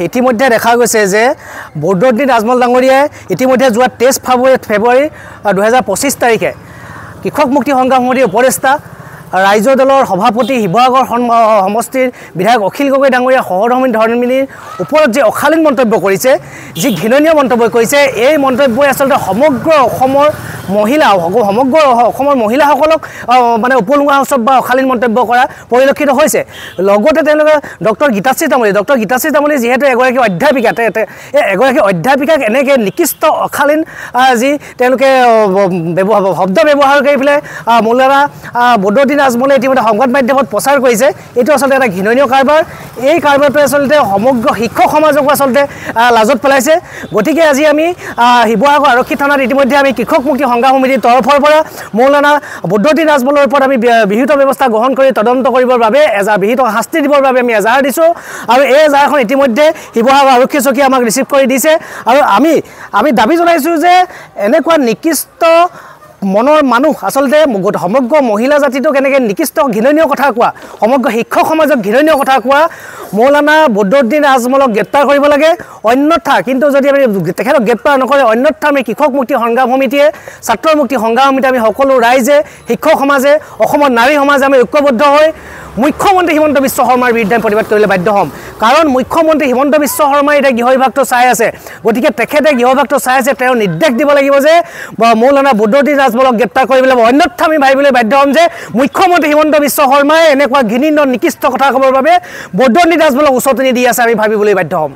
ইতিমধ্যে দেখা গৈছে যে বদৰুদ্দিন আজমল ডাঙৰীয়াই ইতিমধ্যে যোৱা 23 ফেব্ৰুৱাৰী 2025 তাৰিখে কৃষক মুক্তি সংগ্ৰাম সমিতিৰ উপদেষ্টা ৰাইজৰ দলৰ সভাপতি শিৱসাগৰ সমষ্টিৰ বিধায়ক অখিল গগৈ ডাঙৰীয়া সহধৰ্মিনী ধৰ্মিনীৰ ওপৰত যে অশালীন মন্তব্য কৰিছে, যি ঘৃণনীয় মন্তব্য কৰিছে, এই মন্তব্যই আচলতে সমগ্ৰ অসমৰ মহিলাসকলক মানে উপলুঙা উৎসৱ বা অশালীন মন্তব্য কৰা পৰিলক্ষিত হৈছে। লগতে তেওঁলোকে ডক্টৰ গীতাশ্ৰী তামুলী যিহেতু এগৰাকী অধ্যাপিকা, এগৰাকী অধ্যাপিকাক এনেকৈ নিকৃষ্ট অশালীন যি তেওঁলোকে শব্দ ব্যৱহাৰ কৰি পেলাই মৌলানা বদৰুদ্দিন আজমলে ইতিমধ্যে সংবাদ মাধ্যমত প্ৰচাৰ কৰিছে। এইটো আচলতে এটা ঘৃণনীয় কাৰবাৰ। এই কাৰবাৰটোৱে আচলতে সমগ্ৰ শিক্ষক সমাজকো আচলতে লাজত পেলাইছে। গতিকে আজি আমি শিৱসাগৰ আৰক্ষী থানাত ইতিমধ্যে আমি কৃষক মুক্তি সংগ্ৰাম সমিতিৰ তৰফৰ পৰা মৌলানা বদৰুদ্দিন আজমলৰ ওপৰত আমি বিহিত ব্যৱস্থা গ্ৰহণ কৰি তদন্ত কৰিবৰ বাবে বিহিত শাস্তি দিবৰ বাবে আমি এজাহাৰ দিছোঁ। আৰু এই এজাহাৰখন ইতিমধ্যে শিৱসাগৰ আৰক্ষী চকীয়ে আমাক ৰিচিভ কৰি দিছে। আৰু আমি দাবী জনাইছোঁ যে এনেকুৱা নিকৃষ্ট মনৰ মানুহ আচলতে সমগ্ৰ মহিলা জাতিটোক এনেকৈ নিকৃষ্ট ঘৃণনীয় কথা কোৱা, সমগ্ৰ শিক্ষক সমাজক ঘৃণনীয় কথা কোৱা মৌলানা বদৰুদ্দিন আজমলক গ্ৰেপ্তাৰ কৰিব লাগে। অন্যথা কিন্তু যদি আমি তেখেতক গ্ৰেপ্তাৰ নকৰে, অন্যথা আমি কৃষক মুক্তি সংগ্ৰাম সমিতিয়ে, ছাত্ৰ মুক্তি সংগ্ৰাম সমিতি, আমি সকলো ৰাইজে, শিক্ষক সমাজে, অসমৰ নাৰী সমাজে আমি ঐক্যবদ্ধ হৈ মুখ্যমন্ত্ৰী হিমন্ত বিশ্ব শৰ্মাৰ বিৰুদ্ধে প্ৰতিবাদ কৰিবলৈ বাধ্য হ'ম। কাৰণ মুখ্যমন্ত্ৰী হিমন্ত বিশ্ব শৰ্মাই এতিয়া গৃহ বিভাগটো চাই আছে। গতিকে তেখেতে গৃহ বিভাগটো চাই আছে, তেওঁ নিৰ্দেশ দিব লাগিব যে মৌলানা বদৰুদ্দিন আজমলক গ্ৰেপ্তাৰ কৰিবলৈ। অন্যথা আমি ভাবিবলৈ বাধ্য হ'ম যে মুখ্যমন্ত্ৰী হিমন্ত বিশ্ব শৰ্মাই এনেকুৱা ঘৃণীয় নিকৃষ্ট কথা ক'বৰ বাবে বদৰুদ্দিন আজমলক উচতনি দি আছে, আমি ভাবিবলৈ বাধ্য হ'ম।